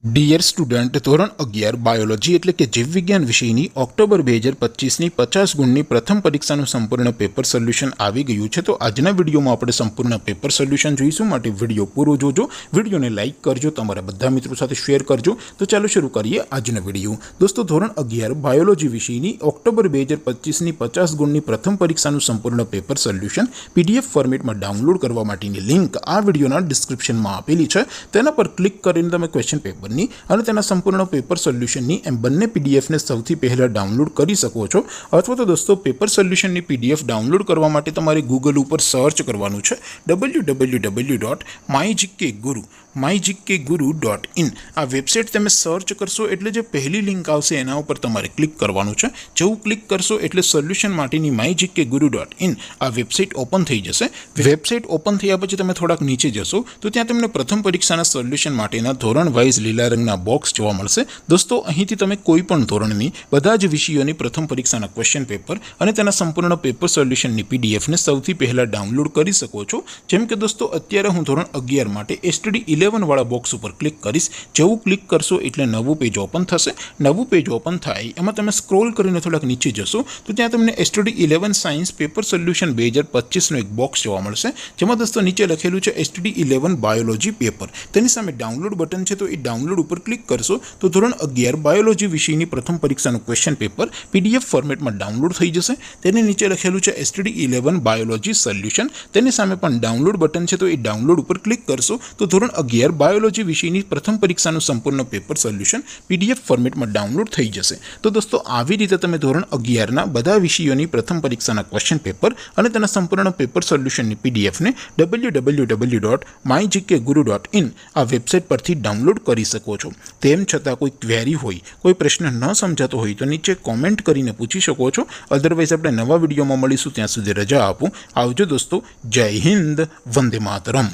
Dear student, ધોરણ 11 biology એટલે કે જીવ વિજ્ઞાન વિષયની ઓક્ટોબર 2025ની 50 ગુણની પ્રથમ પરીક્ષાનું સંપૂર્ણ પેપર સોલ્યુશન આવી ગયું છે। તો આજના વિડીયોમાં આપણે સંપૂર્ણ પેપર સોલ્યુશન જોઈશું, માટે વિડીયો પૂરો જોજો, વિડીયોને લાઇક કરજો, તમારા બધા મિત્રો સાથે શેર કરજો। તો ચાલો શરૂ કરીએ આજનો વિડીયો। દોસ્તો, ધોરણ 11 બાયોલોજી વિષયની ઓક્ટોબર 2025ની 50 ગુણની પ્રથમ પરીક્ષાનું સંપૂર્ણ પેપર સોલ્યુશન PDF ફોર્મેટમાં ડાઉનલોડ કરવા માટેની લિંક આ વિડીયોના ડિસ્ક્રિપ્શનમાં આપેલી છે। તેના પર ક્લિક કરીને તમે ક્વેશ્ચન પેપર અને તેના સંપૂર્ણ પેપર સોલ્યુશનની એમ બંને પીડીએફને સૌથી પહેલા ડાઉનલોડ કરી શકો છો। અથવા તો દોસ્તો, પેપર સોલ્યુશનની પીડીએફ ડાઉનલોડ કરવા માટે તમારે ગૂગલ ઉપર સર્ચ કરવાનું છે www.mygkguru.in। આ વેબસાઇટ તમે સર્ચ કરશો એટલે જે પહેલી લિંક આવશે એના ઉપર તમારે ક્લિક કરવાનું છે। જેવું ક્લિક કરશો એટલે સોલ્યુશન માટેની mygkguru.in આ વેબસાઇટ ઓપન થઈ જશે। વેબસાઇટ ઓપન થયા પછી તમે થોડાક નીચે જશો તો ત્યાં તમને પ્રથમ પરીક્ષાના સોલ્યુશન માટેના ધોરણ વાઇઝ લીલા રંગના બોક્સ જોવા મળશે। દોસ્તો, અહીંથી તમે કોઈ પણ ધોરણની બધા જ વિષયોની પ્રથમ પરીક્ષાના ક્વેશ્ચન પેપર અને તેના સંપૂર્ણ પેપર સોલ્યુશનની પીડીએફને સૌથી પહેલા ડાઉનલોડ કરી શકો છો। જેમ કે દોસ્તો, અત્યારે હું ધોરણ 11 માટે STD11 વાળા બોક્સ ઉપર ક્લિક કરીશ। જેવું ક્લિક કરશો એટલે નવું પેજ ઓપન થશે। નવું પેજ ઓપન થાય એમાં તમે સ્ક્રોલ કરીને થોડાક નીચે જશો તો ત્યાં તમને STD11 સાયન્સ પેપર સોલ્યુશન 2025નું એક બોક્સ જોવા મળશે, જેમાં દોસ્તો નીચે લખેલું છે STD11 બાયોલોજી પેપર। તેની સામે ડાઉનલોડ બટન છે, તો એ ડાઉનલોડ ઉપર ક્લિક કરશો તો ધોરણ 11 બાયોલોજી વિષયની પ્રથમ પરીક્ષાનું ક્વેશ્ચન પેપર PDF ફોર્મેટમાં ડાઉનલોડ થઈ જશે। તેની નીચે લખેલું છે STD11 બાયોલોજી સોલ્યુશન। તેની સામે પણ ડાઉનલોડ બટન છે, તો એ ડાઉનલોડ ઉપર ક્લિક કરશો તો ધોરણ 11 બાયોલોજી વિષયની પ્રથમ પરીક્ષાનું સંપૂર્ણ પેપર સોલ્યુશન PDF ફોર્મેટમાં ડાઉનલોડ થઈ જશે। તો દોસ્તો, આવી રીતે તમે ધોરણ 11ના બધા વિષયોની પ્રથમ પરીક્ષાના ક્વેશ્ચન પેપર અને તેના સંપૂર્ણ પેપર સોલ્યુશનની પીડીએફને www.mygkguru.in આ વેબસાઇટ પરથી ડાઉનલોડ કરી શકો છો। તેમ છતાં કોઈ ક્વેરી હોય, કોઈ પ્રશ્ન ન સમજાતો હોય તો નીચે કોમેન્ટ કરીને પૂછી શકો છો। અધરવાઇઝ આપણે નવા વિડીયોમાં મળીશું, ત્યાં સુધી રજા આપો। આવજો દોસ્તો, જય હિન્દ, વંદે માતરમ।